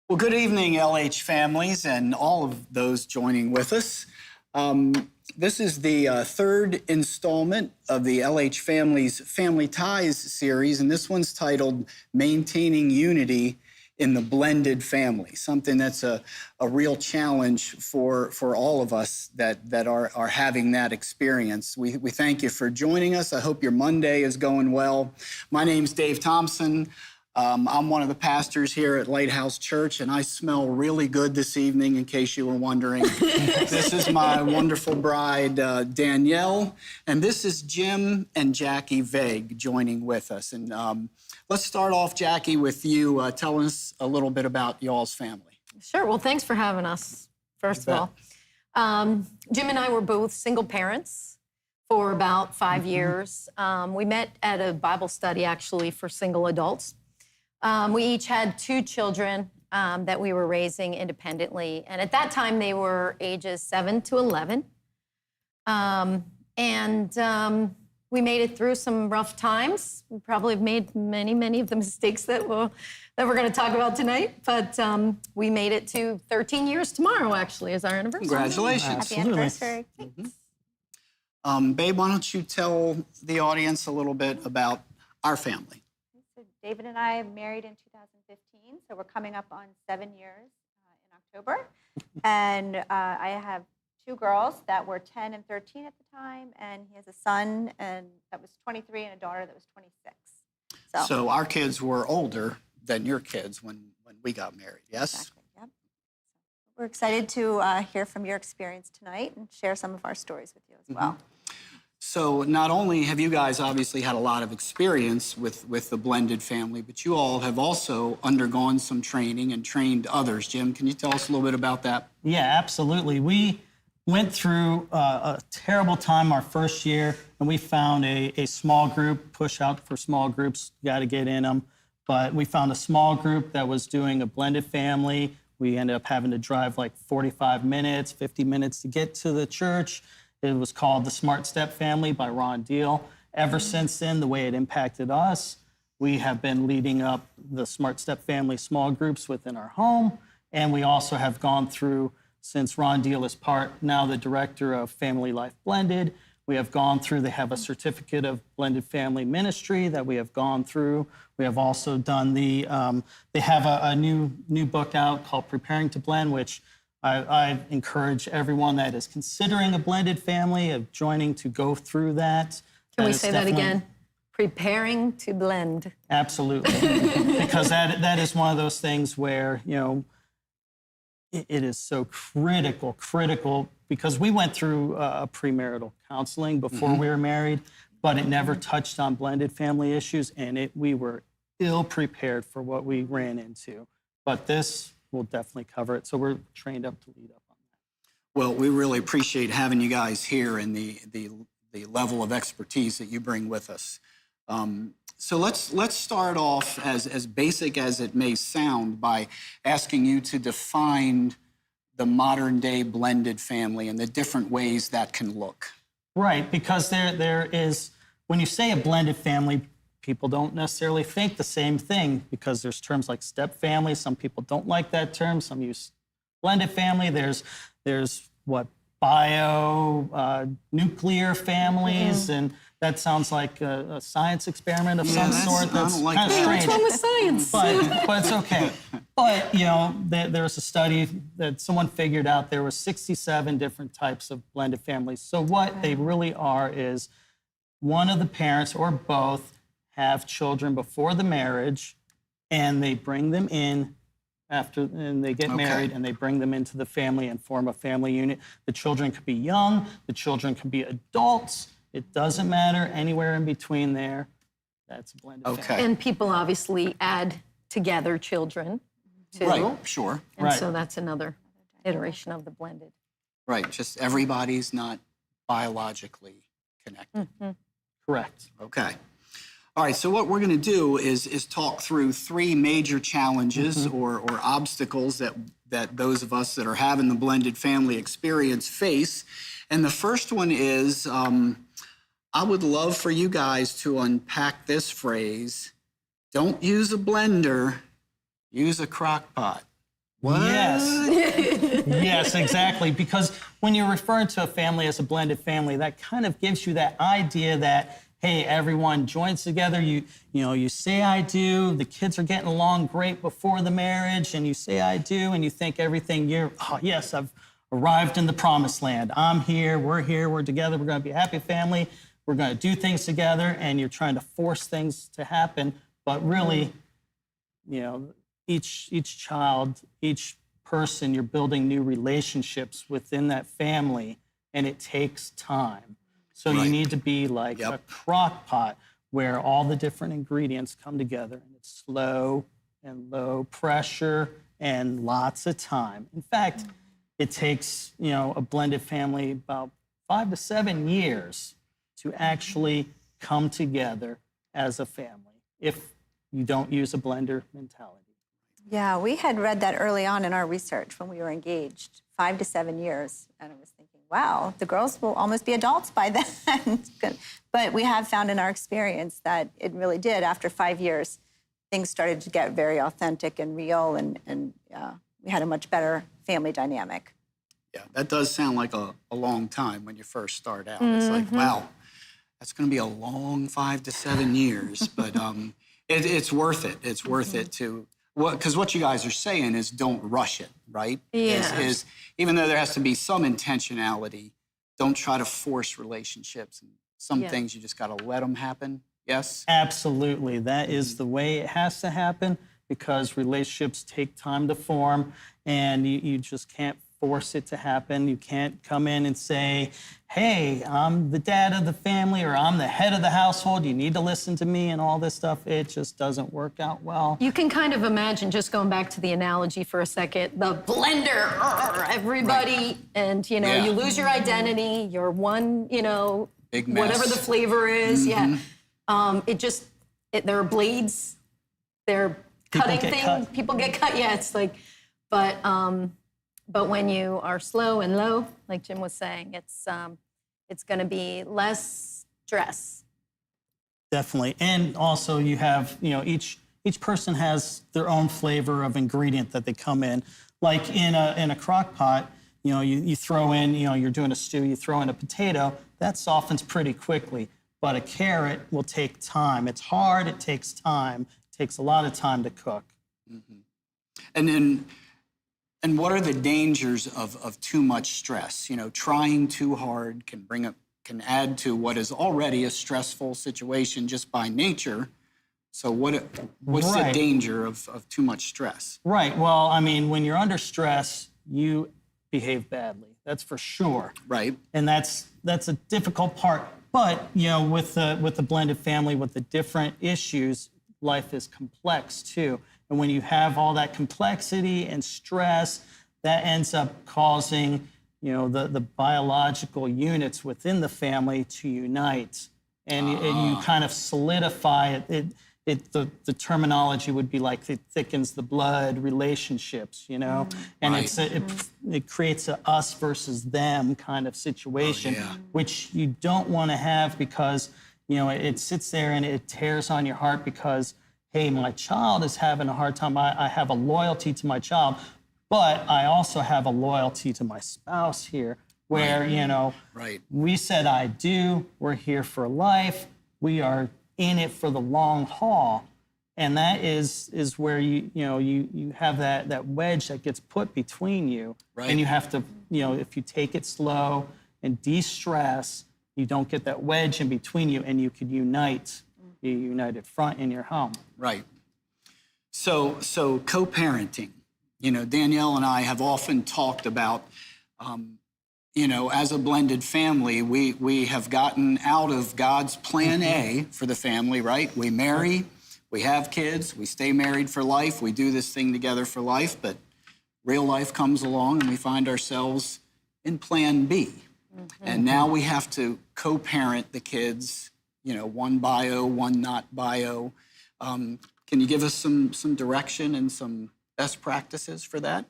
Well, good evening, LH families, and all of those joining with us. This is the third installment of the LH Families Family Ties series, and this one's titled Maintaining Unity in the Blended Family, something that's a real challenge for all of us that are having that experience. We thank you for joining us. I hope your Monday is going well. My name's Dave Thompson. I'm one of the pastors here at Lighthouse Church, and I smell really good this evening, in case you were wondering. This is my wonderful bride, Danielle, and this is Jim and Jackie Vague joining with us. And let's start off, Jackie, with you telling us a little bit about y'all's family. Sure. Well, thanks for having us, first of all. Jim and I were both single parents for about 5 years. We met at a Bible study, actually, for single adults. We each had 2 children that we were raising independently. And at that time, they were ages 7 to 11. We made it through some rough times. We probably have made many of the mistakes that we're going to talk about tonight. But we made it to 13 years tomorrow, actually, is our anniversary. Congratulations. Happy anniversary. Babe, why don't you tell the audience a little bit about our family? So David and I married in 2015, so we're coming up on 7 years in October. And I have 2 girls that were 10 and 13 at the time, and he has a son that was 23 and a daughter that was 26. So our kids were older than your kids when we got married, yes? Exactly, yep. We're excited to hear from your experience tonight and share some of our stories with you as well. So not only have you guys obviously had a lot of experience with the blended family, but you all have also undergone some training and trained others. Jim, can you tell us a little bit about that? Yeah, absolutely. We went through a terrible time our first year, and we found a small group. Push out for small groups, you got to get in them. But we found a small group that was doing a blended family. We ended up having to drive like 45 minutes, 50 minutes to get to the church. It was called the Smart Step Family by Ron Deal. Ever since then, the way it impacted us, we have been leading up the Smart Step Family small groups within our home. And we also have gone through, since Ron Deal is now the director of Family Life Blended, we have gone through, they have a certificate of blended family ministry that we have gone through. We have also done they have a new book out called Preparing to Blend, which I encourage everyone that is considering a blended family of joining to go through that. Can we say that again? Preparing to blend. Absolutely. Because that is one of those things where, it is so critical, because we went through premarital counseling before we were married, but it never touched on blended family issues, and we were ill prepared for what we ran into. But this will definitely cover it, so we're trained up to lead up on that. Well, we really appreciate having you guys here and the level of expertise that you bring with us. So let's start off as basic as it may sound by asking you to define the modern day blended family and the different ways that can look. Right, because there is, when you say a blended family, people don't necessarily think the same thing, because there's terms like step family. Some people don't like that term. Some use blended family. There's nuclear families, and that sounds like a science experiment of some sort. That's kind of strange. What's wrong with science? But it's okay. But there was a study that someone figured out there were 67 different types of blended families. So what they really are is one of the parents or both have children before the marriage, and they bring them in and they get married, and they bring them into the family and form a family unit. The children could be young, the children could be adults. It doesn't matter, anywhere in between there. That's a blended family. And people obviously add together children, too. Right, sure. And so that's another iteration of the blended. Right, just everybody's not biologically connected. Correct. Okay. All right, so what we're going to do is talk through 3 major challenges or obstacles that those of us that are having the blended family experience face. And the first one is, I would love for you guys to unpack this phrase, don't use a blender, use a crock pot. What? Yes. Yes, exactly. Because when you're referring to a family as a blended family, that kind of gives you that idea that, hey, everyone joins together. You know, you say I do. The kids are getting along great before the marriage, and you say I do, and you think everything. Oh yes, I've arrived in the promised land. I'm here. We're together. We're going to be a happy family. We're going to do things together, and you're trying to force things to happen, but really, you know, each child, each person, you're building new relationships within that family, and it takes time. So you need to be like a crock pot where all the different ingredients come together, and it's slow and low pressure and lots of time. In fact, it takes, you know, a blended family about 5 to 7 years to actually come together as a family if you don't use a blender mentality. Yeah, we had read that early on in our research when we were engaged, 5 to 7 years. And I was thinking, wow, the girls will almost be adults by then. But we have found in our experience that it really did. After 5 years, things started to get very authentic and real, and we had a much better family dynamic. Yeah, that does sound like a long time when you first start out. It's like, wow, that's going to be a long 5 to 7 years. But it's worth it. It's worth it to... Because what you guys are saying is don't rush it, right? Yeah. Even though there has to be some intentionality, don't try to force relationships. And some things you just got to let them happen. Yes? Absolutely. That is the way it has to happen, because relationships take time to form, and you just can't force it to happen. You can't come in and say, hey, I'm the dad of the family, or I'm the head of the household. You need to listen to me and all this stuff. It just doesn't work out well. You can kind of imagine, just going back to the analogy for a second, the blender, everybody, and, you know, you lose your identity, you're one, you know, big mess. Whatever the flavor is, there are blades, they're cutting things, people get cut, it's like, but when you are slow and low, like Jim was saying, it's going to be less stress. Definitely. And also you have, you know, each person has their own flavor of ingredient that they come in. Like in a crock pot, you know, you throw in, you know, you're doing a stew, you throw in a potato, that softens pretty quickly. But a carrot will take time. It's hard, it takes time. It takes a lot of time to cook. And what are the dangers of too much stress? You know, trying too hard can add to what is already a stressful situation just by nature. So what's the danger of too much stress? Right. Well, I mean, when you're under stress, you behave badly. That's for sure. Right. And that's a difficult part. But, you know, with the blended family, with the different issues, life is complex too. And when you have all that complexity and stress, that ends up causing, you know, the biological units within the family to unite. And you kind of solidify it. The terminology would be like it thickens the blood relationships, you know? And it creates a us versus them kind of situation, which you don't want to have, because, you know, it sits there and it tears on your heart because, hey, my child is having a hard time. I have a loyalty to my child, but I also have a loyalty to my spouse here where, you know, we said I do, we're here for life, we are in it for the long haul. And that is where you have that wedge that gets put between you. And you have to, you know, if you take it slow and de-stress, you don't get that wedge in between you, and you could unite. You united front in your home. Right. So co-parenting, you know, Danielle and I have often talked about, you know, as a blended family, we have gotten out of God's plan A for the family, right? We marry, we have kids, we stay married for life, we do this thing together for life, but real life comes along and we find ourselves in plan B. And now we have to co-parent the kids, you know, one bio, one not bio. Can you give us some direction and some best practices for that?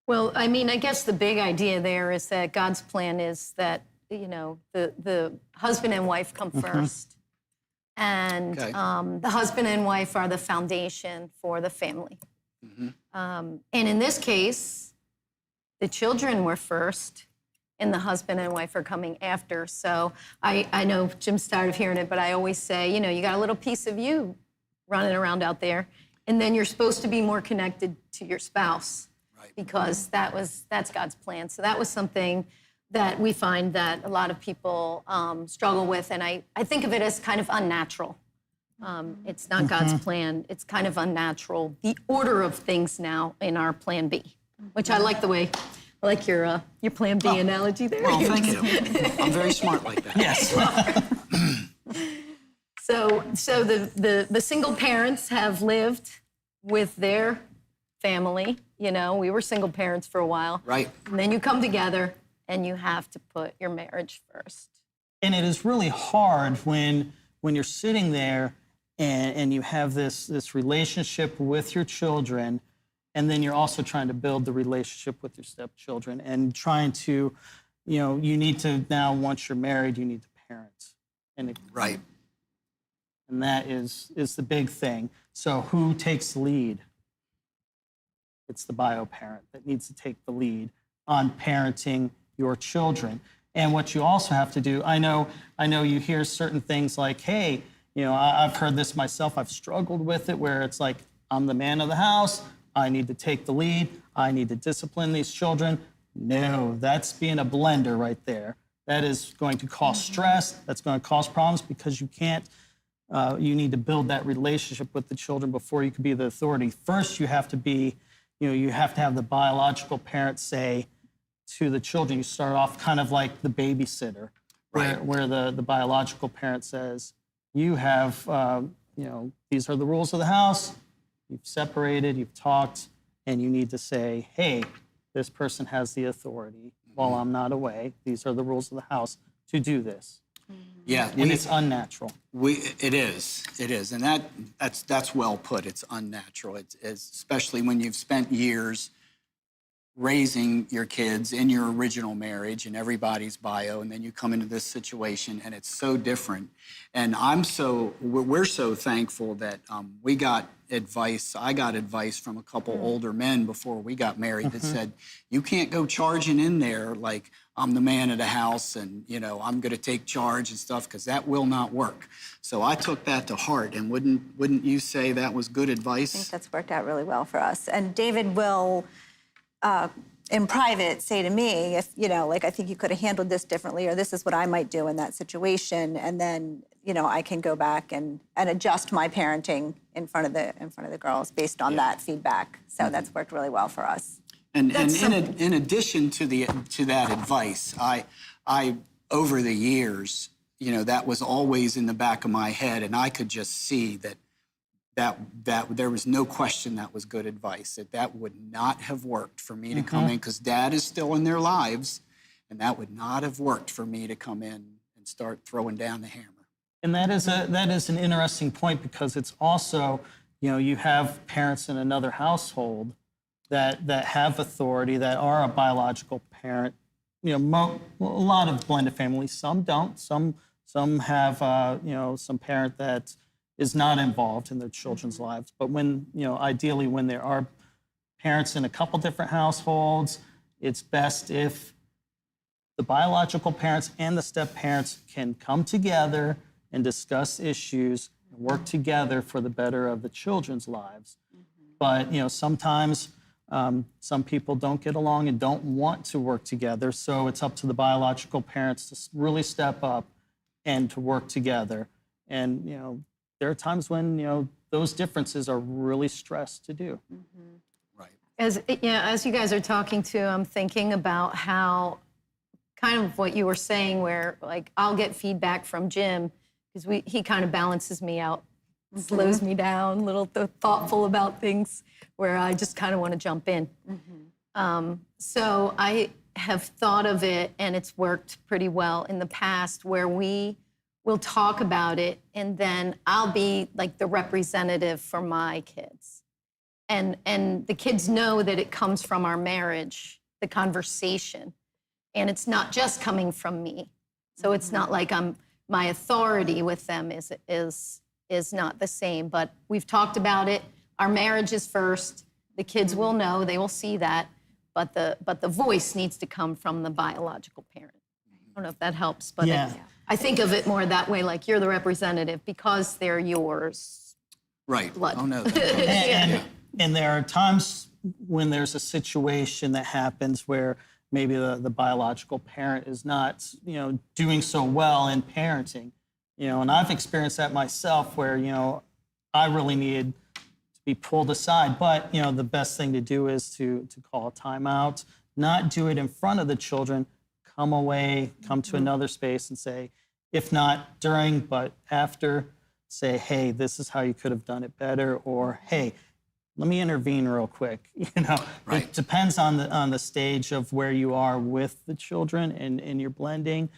Well, I mean, I guess the big idea there is that God's plan is that, you know, the husband and wife come first. And the husband and wife are the foundation for the family. And in this case, the children were first, and the husband and wife are coming after. So I know Jim's tired of hearing it, but I always say, you know, you got a little piece of you running around out there, and then you're supposed to be more connected to your spouse, Right. because that's God's plan. So that was something that we find that a lot of people struggle with, and I think of it as kind of unnatural. It's not God's plan. It's kind of unnatural. The order of things now in our plan B, which I like I like your plan B analogy there. Well, thank you. I'm very smart like that. Yes. So the single parents have lived with their family. You know, we were single parents for a while. Right. And then you come together and you have to put your marriage first. And it is really hard when you're sitting there and you have this relationship with your children, and then you're also trying to build the relationship with your stepchildren and trying to, you know, you need to now, once you're married, you need to parent. Right. And that is the big thing. So who takes the lead? It's the bio parent that needs to take the lead on parenting your children. And what you also have to do, I know you hear certain things like, hey, you know, I've heard this myself, I've struggled with it, where it's like, I'm the man of the house, I need to take the lead, I need to discipline these children. No, that's being a blender right there. That is going to cause stress, that's going to cause problems, because you can't, you need to build that relationship with the children before you can be the authority. First, you have to be, you know, you have to have the biological parent say to the children, you start off kind of like the babysitter, Right. where the biological parent says, you have, you know, these are the rules of the house, you've separated, you've talked, and you need to say, hey, this person has the authority while I'm not away. These are the rules of the house to do this. Yeah. And it's unnatural. It is, and that's well put. It's unnatural. It's especially when you've spent years raising your kids in your original marriage and everybody's bio, and then you come into this situation and it's so different. And we're so thankful that we got advice. I got advice from a couple older men before we got married that said, you can't go charging in there like I'm the man of the house and, you know, I'm going to take charge and stuff, because that will not work. So I took that to heart. And wouldn't you say that was good advice? I think that's worked out really well for us. And David will, in private, say to me, if, you know, like, I think you could have handled this differently, or this is what I might do in that situation. And then, you know, I can go back and adjust my parenting in front of the girls based on that feedback. So that's worked really well for us. And in addition to that advice, I over the years, you know, that was always in the back of my head, and I could just see that there was no question that was good advice, that would not have worked for me to come in, because Dad is still in their lives, and that would not have worked for me to come in and start throwing down the hammer. And that is an interesting point, because it's also, you know, you have parents in another household that have authority, that are a biological parent. You know, a lot of blended families, some don't. Some have, you know, some parent that is not involved in their children's lives. But when, you know, ideally when there are parents in a couple different households, it's best if the biological parents and the step parents can come together and discuss issues and work together for the better of the children's lives. But, you know, sometimes some people don't get along and don't want to work together. So it's up to the biological parents to really step up and to work together. And, you know, there are times when, you know, those differences are really stressed to do. Right. As you guys are talking to, I'm thinking about how kind of what you were saying, where like I'll get feedback from Jim because he kind of balances me out, slows me down, a little thoughtful about things where I just kind of want to jump in. So I have thought of it, and it's worked pretty well in the past, where we will talk about it, and then I'll be like the representative for my kids. And the kids know that it comes from our marriage, the conversation. And it's not just coming from me. So it's not like my authority with them is not the same, but we've talked about it. Our marriage is first, The kids will know, they will see that, but the voice needs to come from the biological parent. I don't know if that helps, but Yeah. I think of it more that way, like you're the representative because they're yours. Right. Blood. Oh, no. And there are times when there's a situation that happens where maybe the biological parent is not, doing so well in parenting, and I've experienced that myself where, I really needed to be pulled aside. But, the best thing to do is to call a timeout, not do it in front of the children, come away, come to another space and say, if not during, but after, say, hey, this is how you could have done it better, or hey, let me intervene real quick. Right. It depends on the stage of where you are with the children and your blending,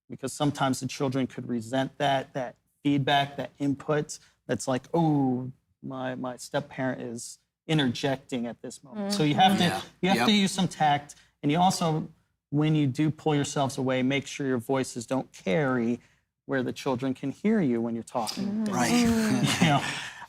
because sometimes the children could resent that feedback, that input. That's like, oh, my step parent is interjecting at this moment. So you have to use some tact, and you also, when you do pull yourselves away, make sure your voices don't carry where the children can hear you when you're talking. Right.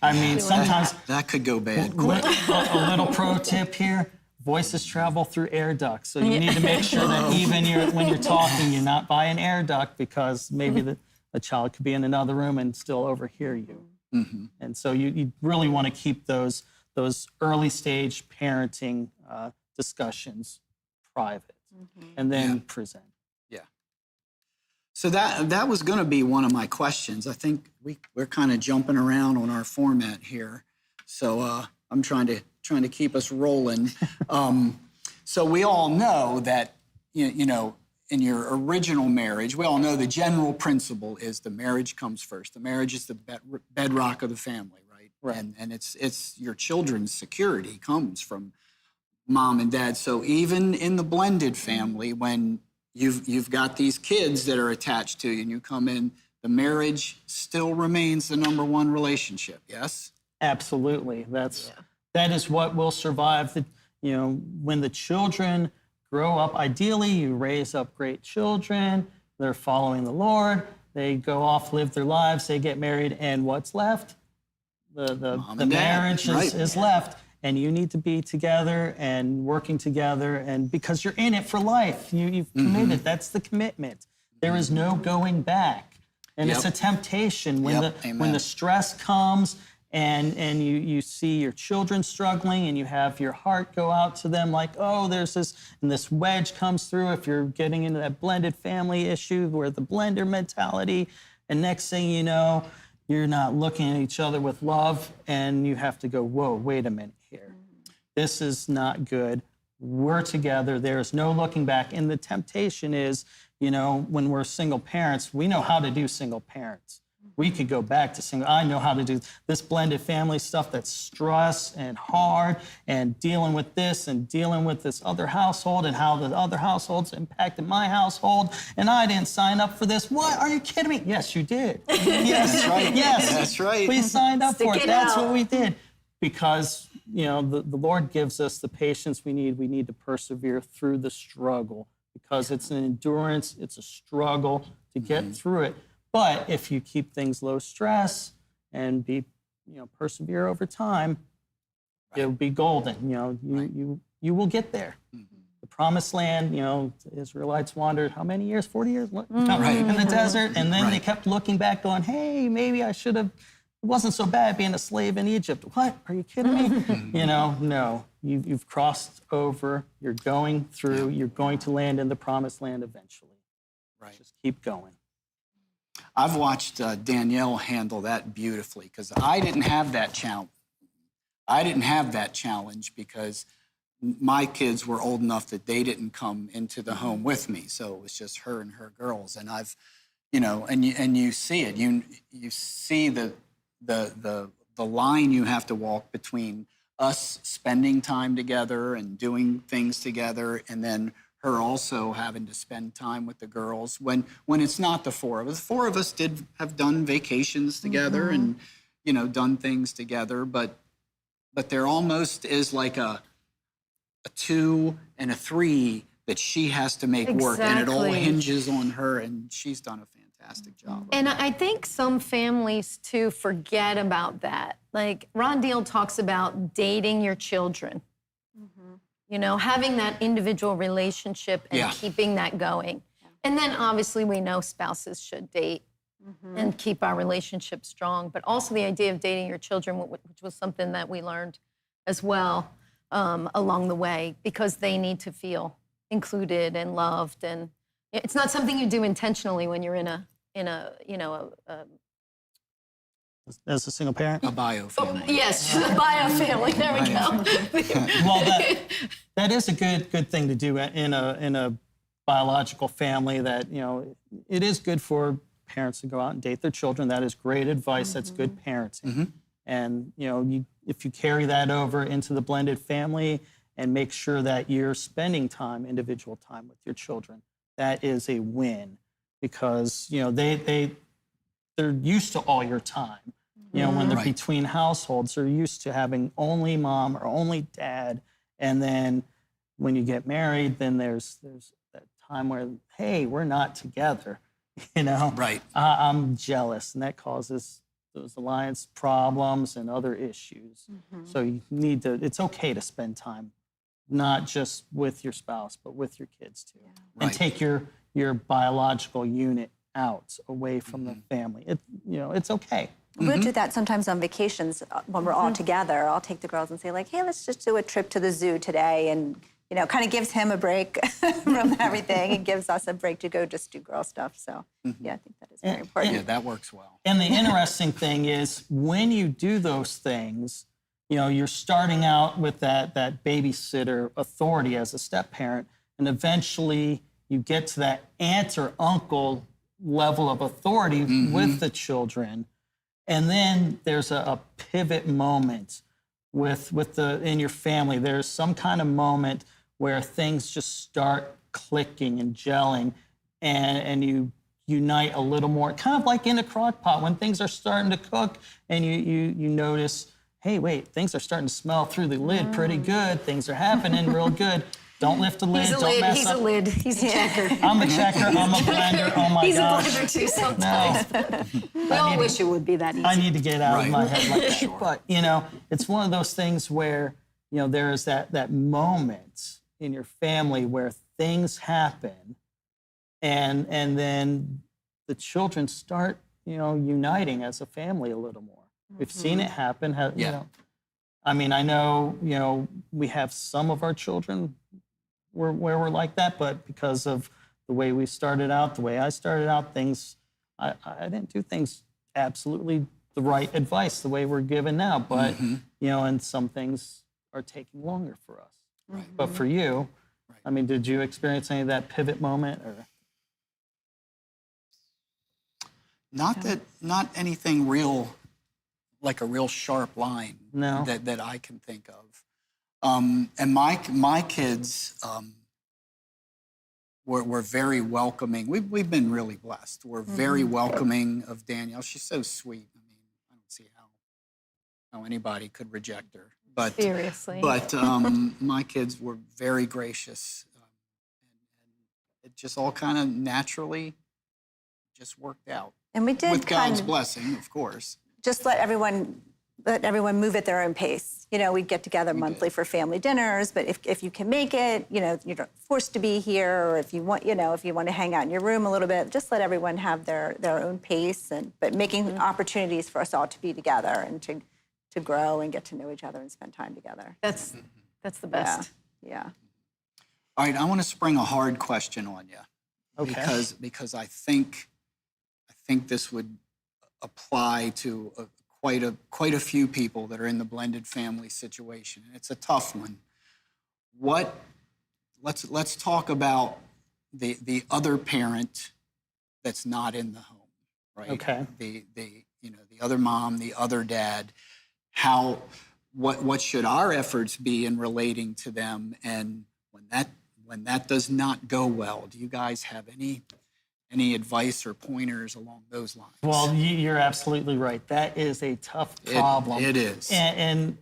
I mean, sometimes That could go bad quick. a little pro tip here: voices travel through air ducts, so you need to make sure that even when you're talking, you're not by an air duct, because maybe the child could be in another room and still overhear you. And so you really want to keep those early stage parenting discussions private, and then present. Yeah. So that was going to be one of my questions. I think we're kind of jumping around on our format here, so I'm trying to keep us rolling. So we all know that in your original marriage, we all know the general principle is the marriage comes first. The marriage is the bedrock of the family, right? Right. And it's your children's security comes from mom and dad. So even in the blended family, when you've got these kids that are attached to you and you come in, the marriage still remains the number one relationship, yes? Absolutely. That is what will survive. When the children grow up, ideally you raise up great children, they're following the Lord, they go off, live their lives, they get married, and what's left? The marriage is left. And you need to be together and working together, and because you're in it for life, you've committed. That's the commitment. There is no going back. And it's a temptation when the stress comes and you see your children struggling and you have your heart go out to them like, oh, there's this, and this wedge comes through if you're getting into that blended family issue where the blender mentality, and next thing you know, you're not looking at each other with love, and you have to go, whoa, wait a minute here. This is not good. We're together. There's no looking back. And the temptation is, when we're single parents, we know how to do single parents. We could go back to single. I know how to do this blended family stuff that's stress and hard, and dealing with this and dealing with this other household and how the other households impacted my household. And I didn't sign up for this. What? Are you kidding me? Yes, you did. Yes, That's right. Yes, That's right. We signed up for Stick it. it That's out. what we did. Because, the Lord gives us the patience we need. We need to persevere through the struggle, because it's an endurance, it's a struggle to get through it. But if you keep things low stress and persevere over time, it'll be golden. You will get there. The promised land, the Israelites wandered how many years? 40 years? In the desert. And then they kept looking back going, hey, maybe I should have, it wasn't so bad being a slave in Egypt. What? Are you kidding me? No. You've crossed over. You're going through. You're going to land in the promised land eventually. Right. Just keep going. I've watched Danielle handle that beautifully, because I didn't have that challenge. Because my kids were old enough that they didn't come into the home with me, so it was just her and her girls. And I've, and you see it. You see the line you have to walk between us spending time together and doing things together, and then her also having to spend time with the girls when it's not the four of us. The four of us have done vacations together and, done things together, but there almost is like a 2 and a 3 that she has to make work, and it all Exactly. hinges on her, and she's done a fantastic job. And I think some families, too, forget about that. Like Ron Deal talks about dating your children. You know, having that individual relationship and Yeah. keeping that going. And then obviously we know spouses should date and keep our relationship strong. But also the idea of dating your children, which was something that we learned as well along the way, because they need to feel included and loved. And it's not something you do intentionally when you're in a As a single parent? A bio family. yes, a bio family. There we go. Well, that is a good thing to do in a biological family. That, you know, it is good for parents to go out and date their children. That is great advice. That's good parenting. And, you know, if you carry that over into the blended family and make sure that you're spending time, individual time with your children, that is a win, because, you know, they're used to all your time. You know, when they're between households, they're used to having only mom or only dad. And then when you get married, then there's that time where, hey, we're not together, you know? Right. I'm jealous, and that causes those alliance problems and other issues. So you need to, it's okay to spend time, not just with your spouse, but with your kids too. And Right. take your biological unit out, away from the family. You know, it's okay. We'll do that sometimes on vacations when we're all together. I'll take the girls and say, like, hey, let's just do a trip to the zoo today. And, you know, kind of gives him a break from everything. It gives us a break to go just do girl stuff. So, yeah, I think that is very important. Yeah, that works well. And the interesting thing is, when you do those things, you know, you're starting out with that babysitter authority as a step parent, and eventually you get to that aunt or uncle level of authority with the children. And then there's a pivot moment in your family. There's some kind of moment where things just start clicking and gelling, and you unite a little more, kind of like in a crock pot when things are starting to cook, and you notice, hey, wait, things are starting to smell through the lid pretty good. Things are happening real good. Don't lift the lid. Don't mess He's up. a lid. He's a checker. I'm a checker. I'm a blender. Oh my He's gosh. a blender too sometimes. We all wish it would be that easy. I need to get out of my head like that. Sure. But, you know, it's one of those things where, you know, there is that moment in your family where things happen, and then the children start, you know, uniting as a family a little more. We've seen it happen. You know, I mean, I know, you know, we have some of our children where we're like that, but because of the way we started out, the way I started out, things, I didn't do things absolutely the right advice the way we're given now. But, you know, and some things are taking longer for us. But for you, I mean, did you experience any of that pivot moment? Or Not anything real, like a real sharp line No. that I can think of. And my kids were very welcoming. We've been really blessed. We're very welcoming of Danielle. She's so sweet. I mean, I don't see how anybody could reject her. But Seriously. But my kids were very gracious, and it just all kind of naturally just worked out. And we did With kind God's of blessing, of course. just let everyone move at their own pace. You know, we'd get together monthly for family dinners, but if you can make it, you know, you're not forced to be here, or if you want, you know, if you want to hang out in your room a little bit, just let everyone have their own pace, but making opportunities for us all to be together and to grow and get to know each other and spend time together. That's the best. Yeah. All right, I want to spring a hard question on you. Okay. Because I think this would apply to quite a few people that are in the blended family situation, and it's a tough one. Let's talk about the other parent that's not in the home, right? Okay. The other mom, the other dad. What should our efforts be in relating to them? And when that does not go well, do you guys have any advice or pointers along those lines? Well, you're absolutely right. That is a tough problem. It is. And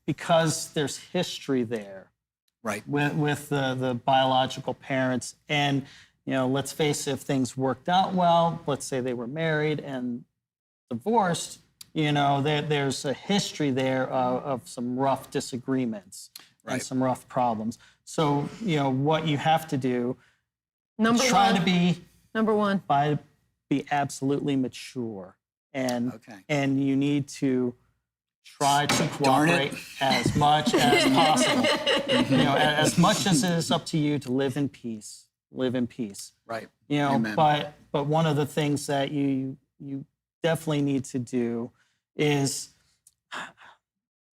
because there's history there, Right. with the biological parents, and, you know, let's face it, if things worked out well, let's say they were married and divorced, you know, there's a history there of some rough disagreements. Right. and some rough problems. So, what you have to do, Number try one. to be Number one. be absolutely mature, and Okay. and you need to try to Darn it. cooperate as much as possible. As much as it is up to you to live in peace. Live in peace. Right. But Amen. one of the things that you definitely need to do is,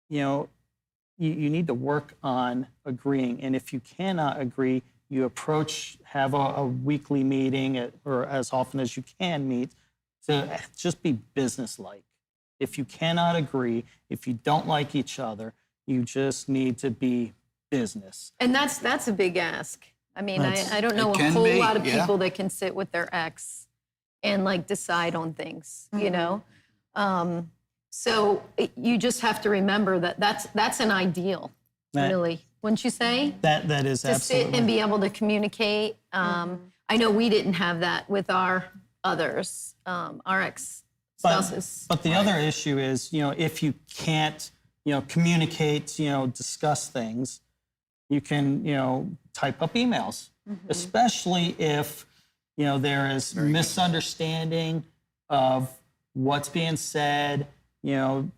you need to work on agreeing. And if you cannot agree, you have a weekly meeting or as often as you can meet to just be businesslike. If you cannot agree, if you don't like each other, you just need to be business. And that's a big ask. I mean, I don't know It a can whole be, lot of yeah. people that can sit with their ex and like decide on things, you know? So you just have to remember that that's an ideal, really. Wouldn't you say? That is To absolutely. sit and be able to communicate. I know we didn't have that with our others, our ex-spouses. But the other issue is, if you can't, communicate, discuss things, you can, type up emails, especially if, there is misunderstanding of what's being said. You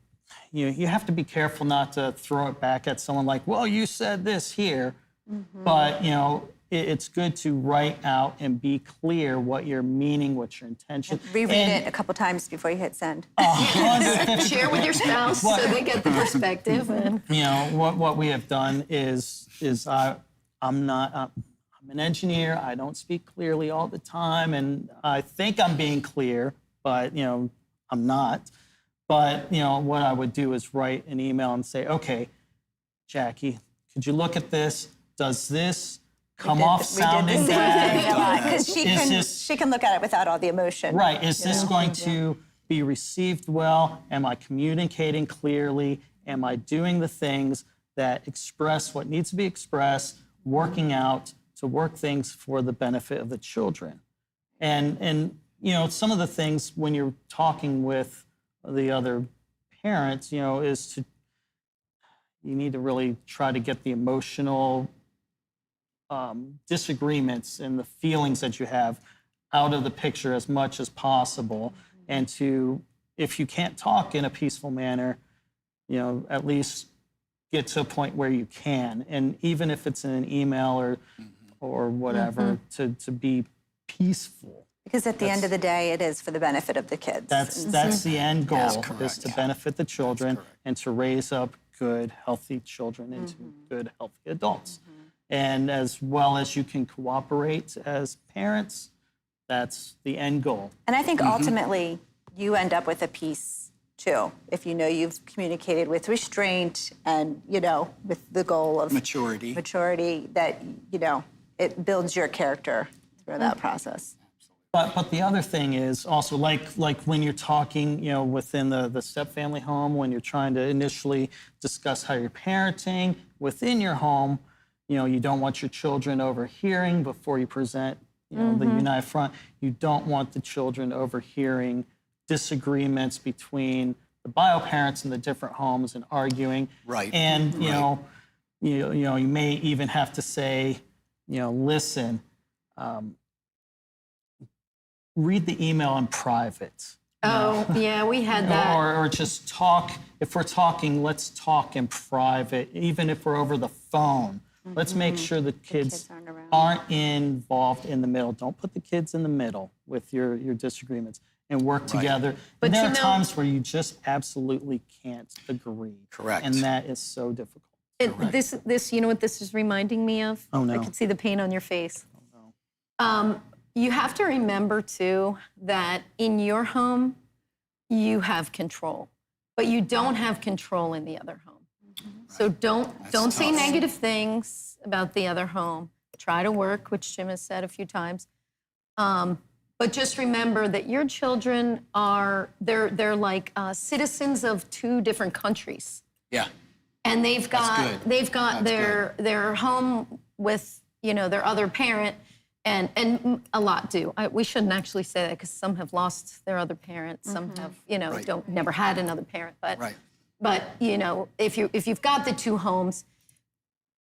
have to be careful not to throw it back at someone like, well, you said this here. But, it's good to write out and be clear what you're meaning, what your intention. Reread And- it a couple times before you hit send. Share with your spouse so they get the perspective. And What we have done is I'm an engineer. I don't speak clearly all the time, and I think I'm being clear, but I'm not. But what I would do is write an email and say, okay, Jackie, could you look at this? Does this come off sounding bad? Because she can look at it without all the emotion. Right. Is this going to be received well? Am I communicating clearly? Am I doing the things that express what needs to be expressed, working out to work things for the benefit of the children? And some of the things when you're talking with the other parents, is you need to really try to get the emotional disagreements and the feelings that you have out of the picture as much as possible. And if you can't talk in a peaceful manner, at least get to a point where you can. And even if it's in an email or whatever, to be peaceful. Because at the end of the day, it is for the benefit of the kids. That's the end goal, is correct. to benefit the children and to raise up good, healthy children into good, healthy adults. And as well as you can cooperate as parents, that's the end goal. And I think ultimately you end up with a peace too, if you've communicated with restraint and, with the goal of Maturity. that, it builds your character through that process. But the other thing is also like when you're talking, within the step-family home, when you're trying to initially discuss how you're parenting within your home, you don't want your children overhearing before you present, the Unify front. You don't want the children overhearing disagreements between the bio parents in the different homes and arguing. Right. And you may even have to say, listen. Read the email in private. oh, yeah, we had that. Or just talk. If we're talking, let's talk in private, even if we're over the phone. Let's make sure the kids aren't around. aren't involved in the middle. Don't put the kids in the middle with your disagreements and work together. But And there you are know- times where you just absolutely can't agree. Correct. And that is so difficult. This, you know what this is reminding me of? Oh, no. I can see the pain on your face. You have to remember too that in your home, you have control, but you don't have control in the other home. So don't say tough. negative things about the other home. Try to work, which Jim has said a few times. But just remember that your children they're like citizens of two different countries. Yeah. And they've got That's their home with their other parent, and a lot do. We shouldn't actually say that because some have lost their other parent, some have Right. never had another parent. But Right. but if you've got the two homes,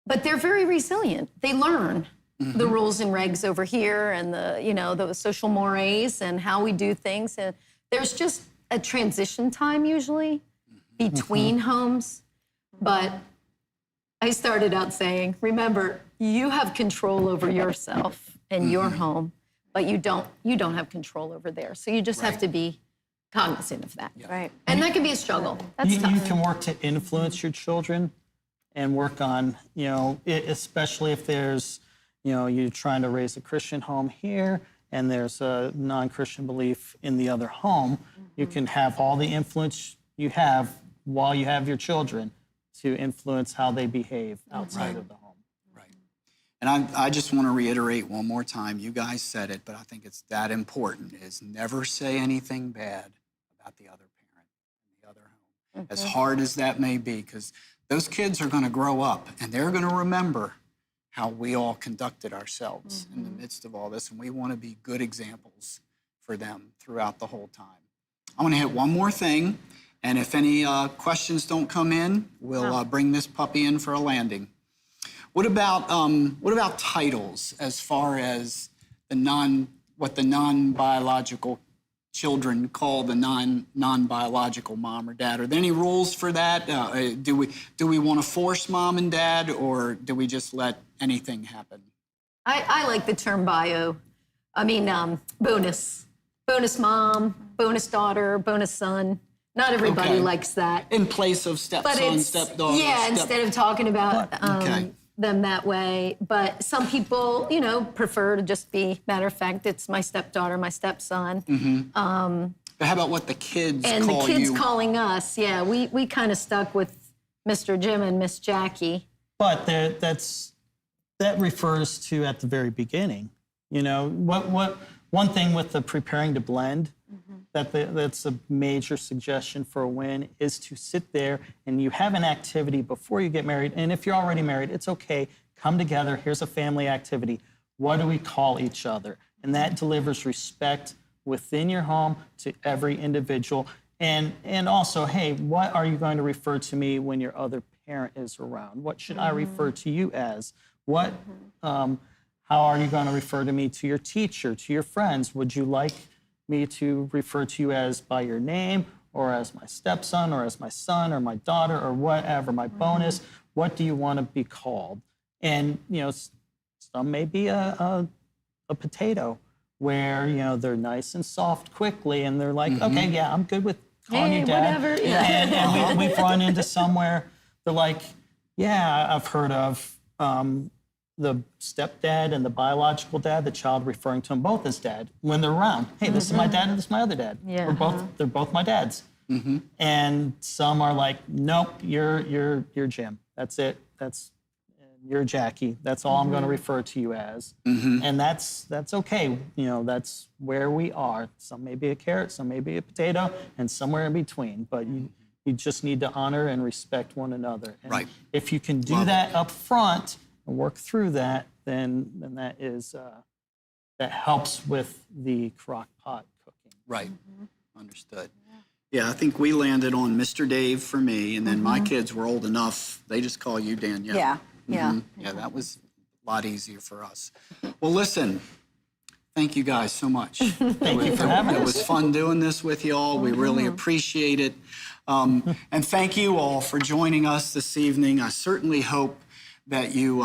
but they're very resilient. They learn the rules and regs over here and the social mores and how we do things. And there's just a transition time usually between homes. But I started out saying, remember, you have control over yourself and your home, but you don't have control over theirs. So you just have to be cognizant of that. Right. And that can be a struggle. That's You tough. can work to influence your children and work on, especially if there's, you're trying to raise a Christian home here and there's a non-Christian belief in the other home. You can have all the influence you have while you have your children to influence how they behave outside of the home. Right. And I just want to reiterate one more time, you guys said it, but I think it's that important, is never say anything bad about the other parent in the other home. As hard as that may be, because those kids are going to grow up and they're going to remember how we all conducted ourselves in the midst of all this, and we want to be good examples for them throughout the whole time. I want to hit one more thing, and if any questions don't come in, we'll bring this puppy in for a landing. What about titles as far as what the non-biological children call the non-biological mom or dad? Are there any rules for that? Do we want to force mom and dad, or do we just let anything happen? I like the term bonus. Bonus mom, bonus daughter, bonus son. Not everybody Okay. likes that. In place of But stepson, it's, stepdaughter. instead of talking about Okay. them that way. But some people, prefer to just be, matter of fact, it's my stepdaughter, my stepson. But how about what the kids And call the kids you? calling us, we kind of stuck with Mr. Jim and Miss Jackie. But that refers to at the very beginning. One thing with the preparing to blend, that's a major suggestion for a win, is to sit there and you have an activity before you get married. And if you're already married, it's okay. Come together. Here's a family activity. What do we call each other? And that delivers respect within your home to every individual. And also, hey, what are you going to refer to me when your other parent is around? What should I refer to you as? How are you going to refer to me to your teacher, to your friends? Would you like me to refer to you as by your name, or as my stepson, or as my son, or my daughter, or whatever, my bonus? What do you want to be called? And, some may be a potato where, they're nice and soft quickly, and they're like, okay, yeah, I'm good with calling you dad. Whatever. Yeah. And we've run into somewhere, they're like, yeah, I've heard of the stepdad and the biological dad, the child referring to them both as dad when they're around. Hey, this is my dad and this is my other dad. Yeah. They're both my dads. And some are like, nope, you're Jim. That's it. You're Jackie. That's all I'm going to refer to you as. And that's okay. That's where we are. Some may be a carrot, some may be a potato, and somewhere in between. But you just need to honor and respect one another. And Right. if you can do that up front and work through that, then that helps with the crock pot cooking. Right. Understood. Yeah, I think we landed on Mr. Dave for me, and then my kids were old enough, they just call you Danielle. Yeah. Yeah. Yeah, that was a lot easier for us. Well, listen, thank you guys so much. Thank you for having It us. was fun doing this with you all. We really appreciate it. And thank you all for joining us this evening. I certainly hope that you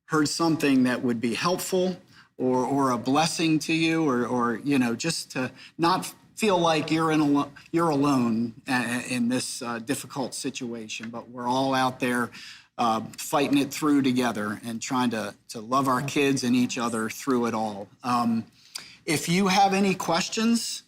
heard something that would be helpful or a blessing to you, or just to not feel like you're alone in this difficult situation. But we're all out there fighting it through together and trying to love our kids and each other through it all. If you have any questions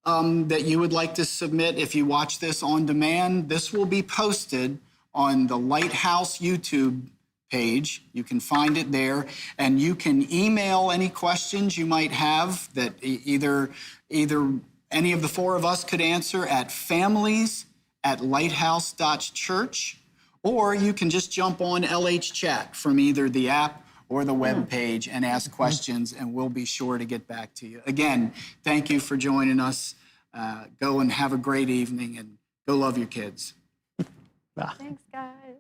that you would like to submit, if you watch this on demand, this will be posted on the Lighthouse YouTube page. You can find it there, and you can email any questions you might have that either any of the four of us could answer at families@lighthouse.church, or you can just jump on LH Chat from either the app or the web page and ask questions, and we'll be sure to get back to you. Again, thank you for joining us. Go and have a great evening, and go love your kids. Thanks, guys.